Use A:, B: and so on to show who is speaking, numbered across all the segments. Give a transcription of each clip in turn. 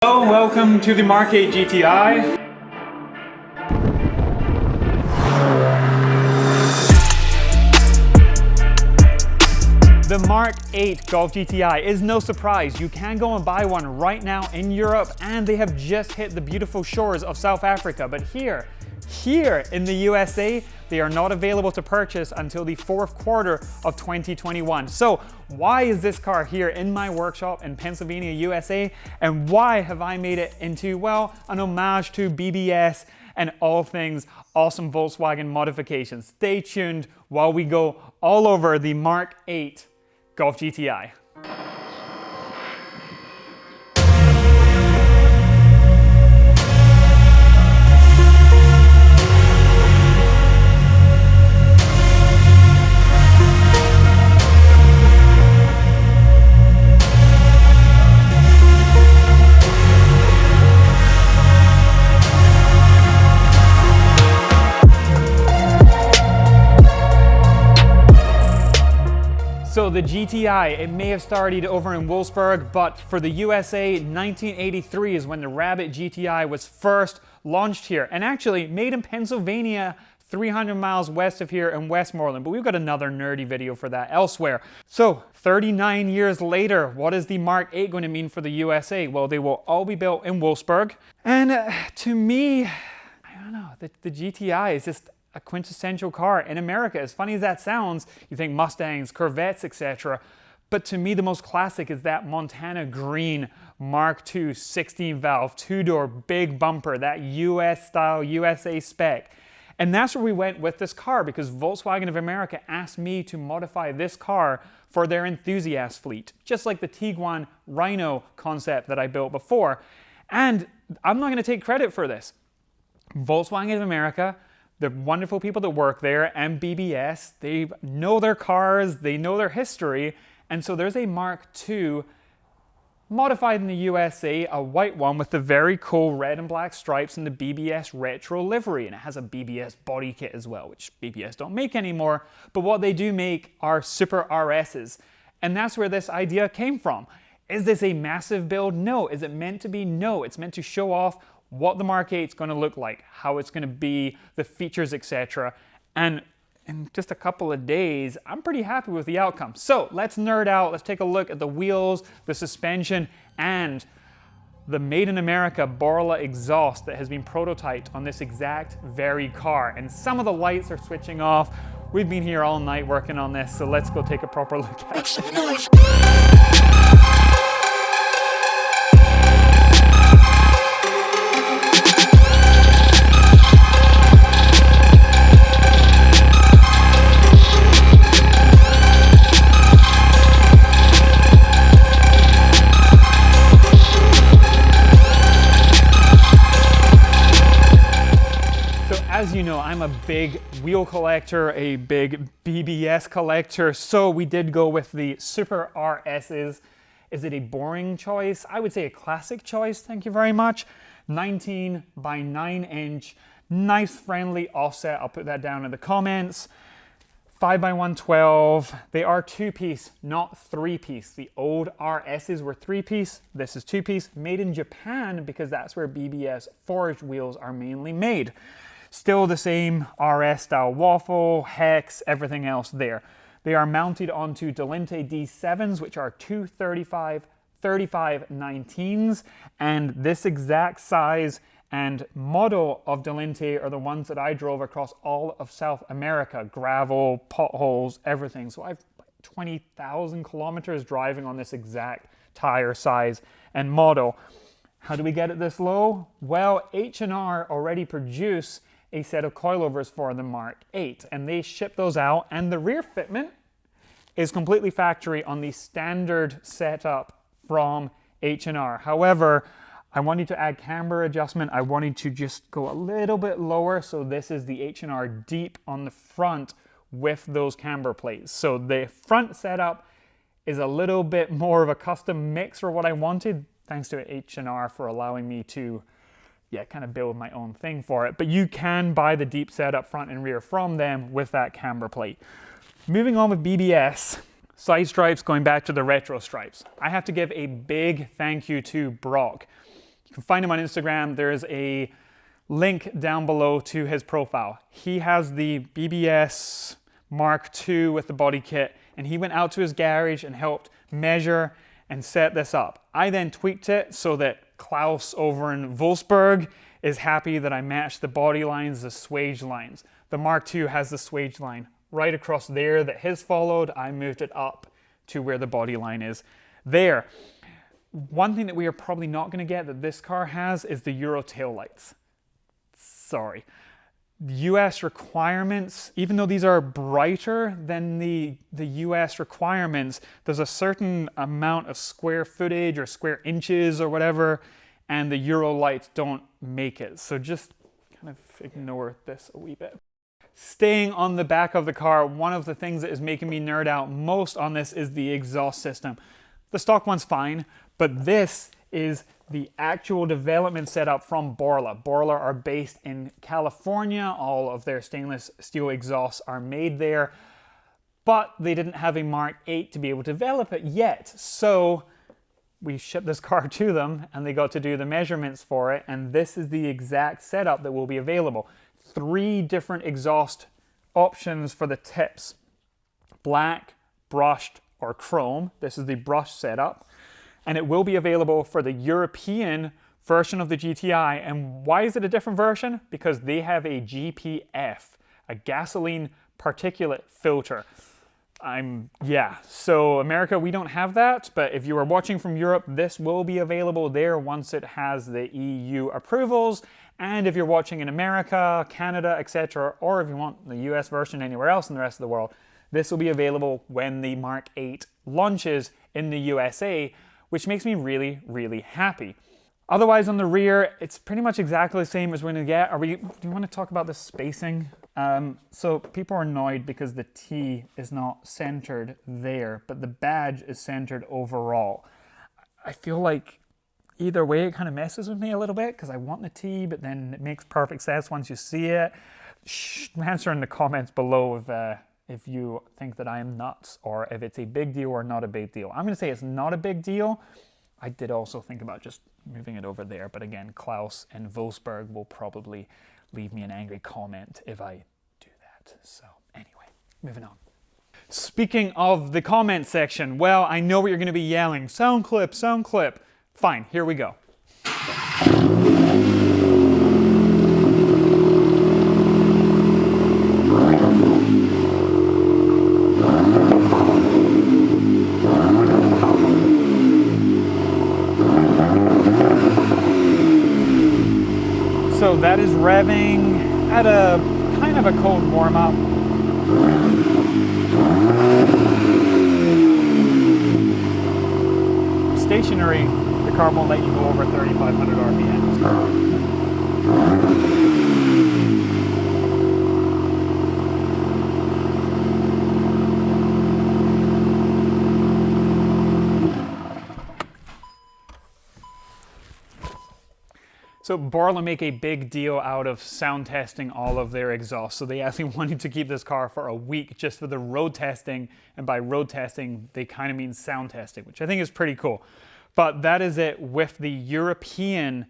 A: Hello, welcome to the Mk8 GTI. The Mk8 Golf GTI is no surprise. You can go and buy one right now in Europe, and they have just hit the beautiful shores of South Africa. But here in the USA, they are not available to purchase until the fourth quarter of 2021. So why is this car here in my workshop in Pennsylvania, USA? And why have I made it into, well, an homage to BBS and all things awesome Volkswagen modifications? Stay tuned while we go all over the Mk8 Golf GTI. So the GTI, it may have started over in Wolfsburg, but for the USA, 1983 is when the Rabbit GTI was first launched here, and actually made in Pennsylvania, 300 miles west of here in Westmoreland. But we've got another nerdy video for that elsewhere. So 39 years later, what is the Mk8 going to mean for the USA? Well, they will all be built in Wolfsburg. And to me, I don't know, the GTI is just a quintessential car in America. As funny as that sounds, you think Mustangs, Corvettes, etc. But to me, the most classic is that Montana green Mark II 16 valve, two-door, big bumper, that US style, USA spec. And that's where we went with this car, because Volkswagen of America asked me to modify this car for their Enthusiast fleet, just like the Tiguan Rhino concept that I built before. And I'm not going to take credit for this. Volkswagen of America, the wonderful people that work there, and BBS, they know their cars, they know their history, and so there's a Mark II modified in the USA, a white one with the very cool red and black stripes and the BBS retro livery, and it has a BBS body kit as well, which BBS don't make anymore, but what they do make are Super RSs, and that's where this idea came from. Is this a massive build? No. Is it meant to be? No. It's meant to show off what the Mk8 is going to look like, how it's going to be, the features, etc. And in just a couple of days, I'm pretty happy with the outcome. So let's nerd out. Let's take a look at the wheels, the suspension, and the Made in America Borla exhaust that has been prototyped on this exact very car. And some of the lights are switching off. We've been here all night working on this, so let's go take a proper look at it. As you know, I'm a big wheel collector, a big BBS collector, so we did go with the Super RSs. Is it a boring choice? I would say a classic choice, thank you very much. 19 by 9 inch, nice friendly offset, I'll put that down in the comments. 5 by 112, they are two-piece, not three-piece. The old RSs were three-piece, this is two-piece, made in Japan because that's where BBS forged wheels are mainly made. Still the same RS style waffle, hex, everything else there. They are mounted onto Delinte D7s, which are 235 19s, and this exact size and model of Delinte are the ones that I drove across all of South America. Gravel, potholes, everything. So I've 20,000 kilometers driving on this exact tire size and model. How do we get it this low? Well, H&R already produce a set of coilovers for the Mk8, and they ship those out, and the rear fitment is completely factory on the standard setup from H&R. However, I wanted to add camber adjustment. I wanted to just go a little bit lower, so this is the H&R deep on the front with those camber plates. So the front setup is a little bit more of a custom mix for what I wanted. Thanks to H&R for allowing me to kind of build my own thing for it. But you can buy the deep setup front and rear from them with that camber plate. Moving on with BBS, side stripes going back to the retro stripes. I have to give a big thank you to Brock. You can find him on Instagram. There's a link down below to his profile. He has the BBS Mark II with the body kit, and he went out to his garage and helped measure and set this up. I then tweaked it so that Klaus over in Wolfsburg is happy that I matched the body lines, the swage lines. The Mark II has the swage line right across there that his followed. I moved it up to where the body line is there. One thing that we are probably not going to get that this car has is the Euro taillights. Sorry. US requirements, even though these are brighter than the US requirements, there's a certain amount of square footage or square inches or whatever, and the Euro lights don't make it. So just kind of ignore this a wee bit. Staying on the back of the car, one of the things that is making me nerd out most on this is the exhaust system. The stock one's fine, but this is the actual development setup from Borla. Borla are based in California. All of their stainless steel exhausts are made there, but they didn't have a Mark 8 to be able to develop it yet. So we shipped this car to them and they got to do the measurements for it, and this is the exact setup that will be available. 3 different exhaust options for the tips: black, brushed, or chrome. This is the brush setup, and it will be available for the European version of the GTI. And why is it a different version? Because they have a GPF, a gasoline particulate filter. So America, we don't have that, but if you are watching from Europe, this will be available there once it has the EU approvals. And if you're watching in America, Canada, etc., or if you want the US version anywhere else in the rest of the world, this will be available when the Mark 8 launches in the USA, which makes me really, really happy. Otherwise, on the rear, it's pretty much exactly the same as we're going to get. Do you want to talk about the spacing? So people are annoyed because the T is not centered there, but the badge is centered overall. I feel like either way, it kind of messes with me a little bit because I want the T, but then it makes perfect sense once you see it. Answer in the comments below if you think that I am nuts or if it's a big deal or not a big deal. I'm going to say it's not a big deal. I did also think about just moving it over there, but again, Klaus and Wolfsburg will probably leave me an angry comment if I do that. So anyway, moving on. Speaking of the comment section, well, I know what you're going to be yelling. Sound clip, sound clip. Fine, here we go. So that is revving at a kind of a cold warm-up. Stationary, the car won't let you go over 3,500 RPM. So Borla make a big deal out of sound testing all of their exhausts. So they actually wanted to keep this car for a week just for the road testing. And by road testing, they kind of mean sound testing, which I think is pretty cool. But that is it with the European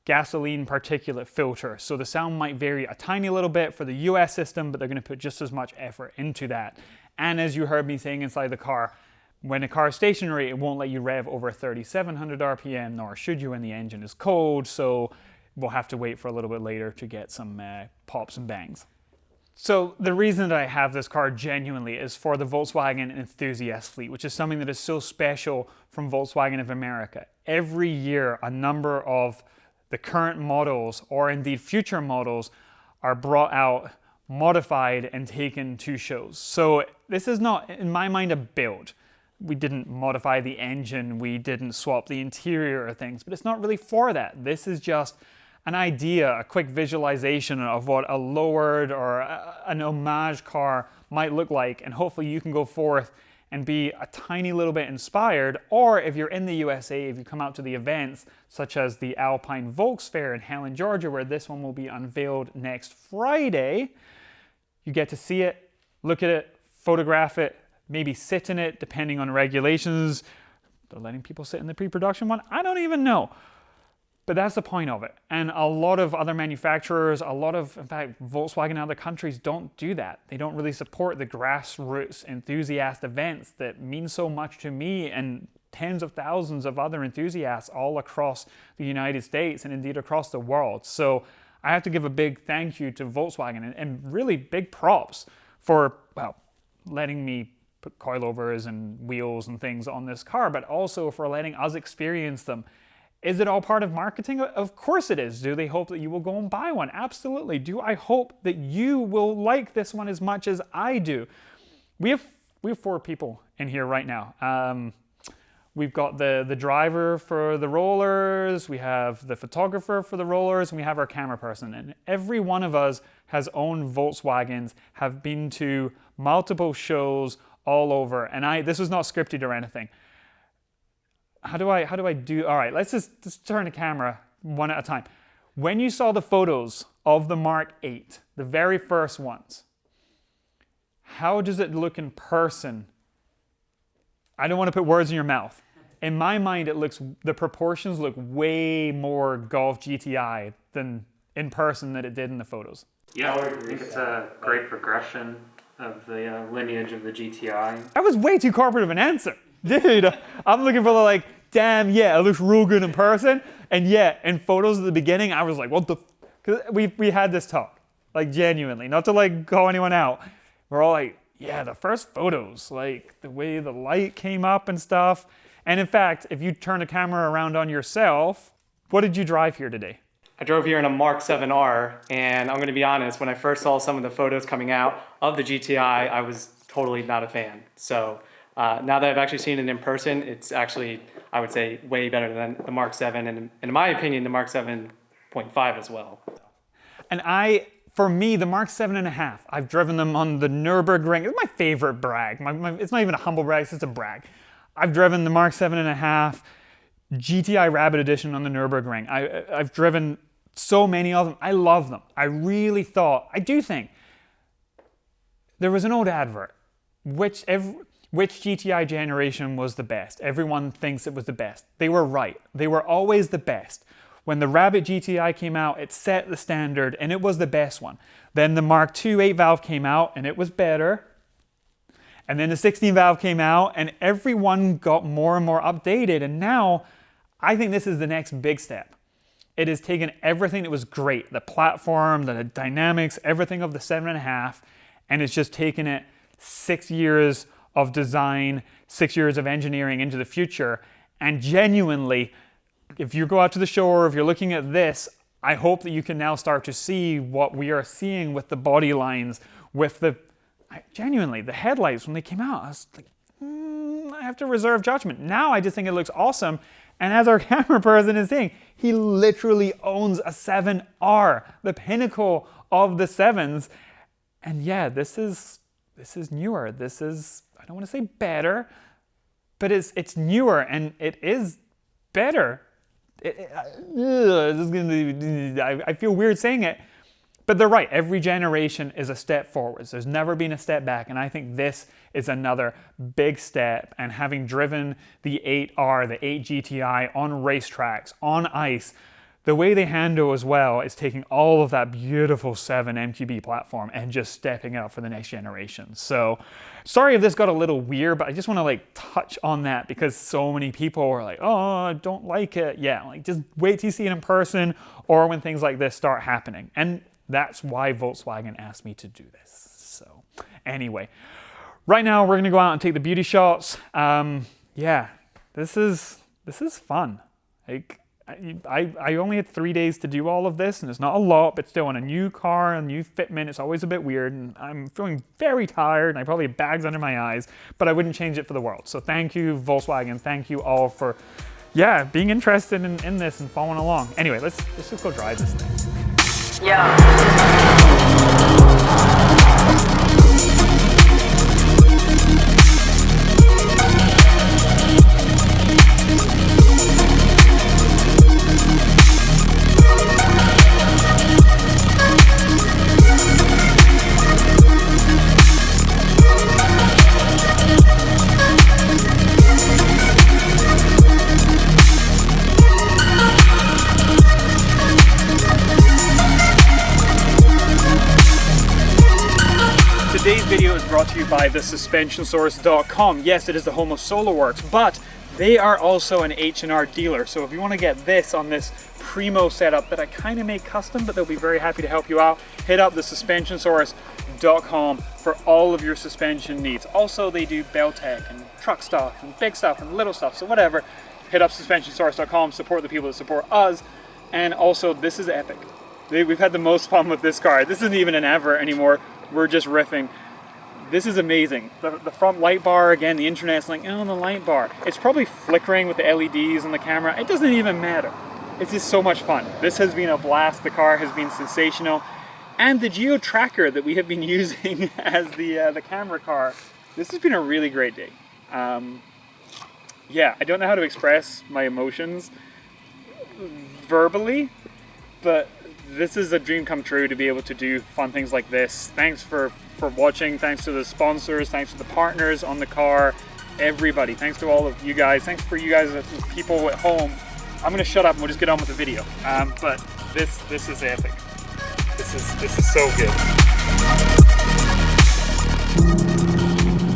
A: gasoline particulate filter. So the sound might vary a tiny little bit for the US system, but they're going to put just as much effort into that. And as you heard me saying inside the car, when a car is stationary, it won't let you rev over 3,700 RPM, nor should you when the engine is cold, so we'll have to wait for a little bit later to get some pops and bangs. So the reason that I have this car genuinely is for the Volkswagen Enthusiast Fleet, which is something that is so special from Volkswagen of America. Every year, a number of the current models, or indeed future models, are brought out, modified, and taken to shows. So this is not, in my mind, a build. We didn't modify the engine, we didn't swap the interior or things, but it's not really for that. This is just an idea, a quick visualization of what a lowered or an homage car might look like, and hopefully you can go forth and be a tiny little bit inspired, or if you're in the USA, if you come out to the events such as the Alpine Volks Fair in Helen, Georgia, where this one will be unveiled next Friday, you get to see it, look at it, photograph it, maybe sit in it, depending on regulations. They're letting people sit in the pre-production one. I don't even know. But that's the point of it. And a lot of other manufacturers, in fact, Volkswagen and other countries don't do that. They don't really support the grassroots enthusiast events that mean so much to me and tens of thousands of other enthusiasts all across the United States and indeed across the world. So I have to give a big thank you to Volkswagen and really big props for, well, letting me put coilovers and wheels and things on this car, but also for letting us experience them. Is it all part of marketing? Of course it is. Do they hope that you will go and buy one? Absolutely. Do I hope that you will like this one as much as I do? We have 4 people in here right now. We've got the driver for the rollers, we have the photographer for the rollers, and we have our camera person. And every one of us has owned Volkswagens, have been to multiple shows all over. And this was not scripted or anything. How do I do? All right, let's just turn the camera one at a time. When you saw the photos of the Mk8, the very first ones, how does it look in person? I don't want to put words in your mouth. In my mind, the proportions look way more Golf GTI than in person than it did in the photos.
B: Yeah, I think it's a great progression of the lineage of the GTI.
A: That was way too corporate of an answer. Dude, I'm looking for the like, damn, yeah, it looks real good in person. And yeah, in photos at the beginning, I was like, what the because we had this talk, like genuinely, not to like call anyone out. We're all like, yeah, the first photos, like the way the light came up and stuff. And in fact, if you turn the camera around on yourself, what did you drive here today?
C: I drove here in a Mk8R, and I'm going to be honest, when I first saw some of the photos coming out of the GTI, I was totally not a fan. So now that I've actually seen it in person, it's actually, I would say, way better than the Mk7, and in my opinion, the Mk7.5 as well.
A: And for me, the Mk7.5, I've driven them on the Nürburgring. It's my favorite brag. It's not even a humble brag, it's just a brag. I've driven the Mk7.5 GTI Rabbit Edition on the Nürburgring. I've driven so many of them. I love them. I do think, there was an old advert, which GTI generation was the best. Everyone thinks it was the best. They were right. They were always the best. When the Rabbit GTI came out, it set the standard and it was the best one. Then the Mk2 8-valve came out and it was better. And then the 16-valve came out and everyone got more and more updated. And now I think this is the next big step. It has taken everything that was great, the platform, the dynamics, everything of the 7.5, and it's just taken it 6 years of design, 6 years of engineering into the future. And genuinely, if you go out to the show or if you're looking at this, I hope that you can now start to see what we are seeing with the body lines, with genuinely, the headlights when they came out. I was like, I have to reserve judgment. Now I just think it looks awesome. And as our camera person is saying, he literally owns a 7R, the pinnacle of the 7s. And yeah, this is newer. This is, I don't want to say better, but it's newer and it is better. I feel weird saying it, but they're right. Every generation is a step forwards. There's never been a step back, and I think this is another big step. And having driven the 8R, the 8 GTI on racetracks, on ice, the way they handle as well is taking all of that beautiful 7 MQB platform and just stepping it up for the next generation. So sorry if this got a little weird, but I just want to like touch on that because so many people are like, oh, I don't like it. Yeah, like just wait till you see it in person or when things like this start happening. And that's why Volkswagen asked me to do this. So anyway, right now we're going to go out and take the beauty shots. Yeah, this is fun. Like, I only had 3 days to do all of this, and it's not a lot, but still on a new car, a new fitment, it's always a bit weird, and I'm feeling very tired, and I probably have bags under my eyes, but I wouldn't change it for the world. So thank you, Volkswagen. Thank you all for, yeah, being interested in this and following along. Anyway, let's just go drive this thing.
D: Yeah.
A: video is brought to you by thesuspensionsource.com. Yes, it is the home of Solo-Werks, but they are also an H&R dealer. So if you want to get this on this primo setup that I kind of made custom, but they'll be very happy to help you out, hit up thesuspensionsource.com for all of your suspension needs. Also, they do bell tech and truck stuff and big stuff and little stuff, so whatever. Hit up suspensionsource.com, support the people that support us. And also, this is epic. We've had the most fun with this car. This isn't even an advert anymore. We're just riffing. This is amazing. The front light bar, again, the internet's like, oh, the light bar. It's probably flickering with the LEDs on the camera. It doesn't even matter. It's just so much fun. This has been a blast. The car has been sensational. And the Geo Tracker that we have been using as the camera car, this has been a really great day. Yeah, I don't know how to express my emotions verbally, but this is a dream come true to be able to do fun things like this. Thanks for watching. Thanks to the sponsors. Thanks to the partners on the car. Everybody. Thanks to all of you guys. Thanks for you guys, people at home. I'm gonna shut up and we'll just get on with the video. But this is epic. This is so good.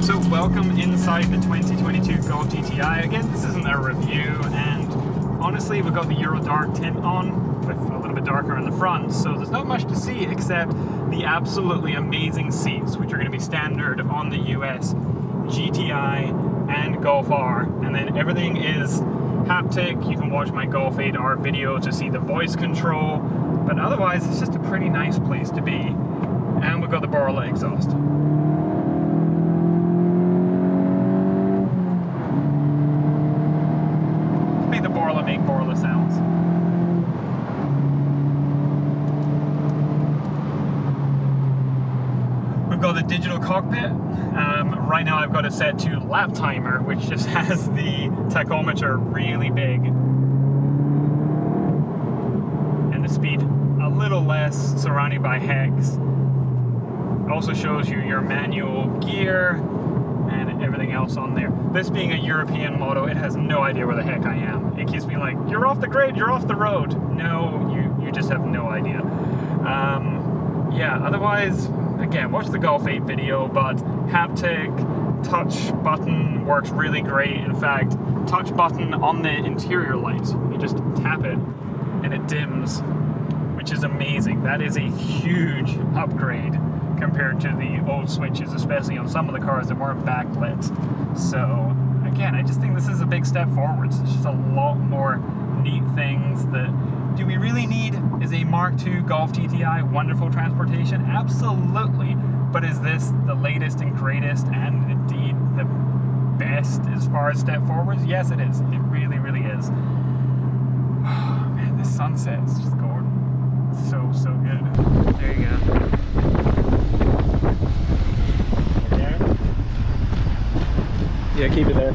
A: So welcome inside the 2022 Golf GTI. Again, this isn't a review, and honestly, we've got the Euro Dark tint on, with a little bit darker in the front, so there's not much to see except the absolutely amazing seats, which are going to be standard on the US GTI and Golf R. And then everything is haptic. You can watch my Golf 8R video to see the voice control, but otherwise it's just a pretty nice place to be. And we've got the Borla Exhaust. Make the Borla make Borla sounds. We've got the digital cockpit. Right now I've got it set to lap timer, which just has the tachometer really big. And the speed a little less, surrounded by hex. It also shows you your manual gear and everything else on there. This being a European model, it has no idea where the heck I am. It keeps me like, you're off the grid, you're off the road. No, you just have no idea. Yeah, otherwise, again, watch the Golf 8 video, but haptic touch button works really great. In fact, touch button on the interior light, you just tap it and it dims, which is amazing. That is a huge upgrade compared to the old switches, especially on some of the cars that weren't backlit. So again, I just think this is a big step forwards. It's just a lot more neat things that, do we really need? Is a Mark II Golf GTI wonderful transportation? Absolutely. But is this the latest and greatest and indeed the best as far as step forwards? Yes, it is. It really, really is. Oh, man, this sunset is just gorgeous. So good. There you go.
C: Yeah, keep it there.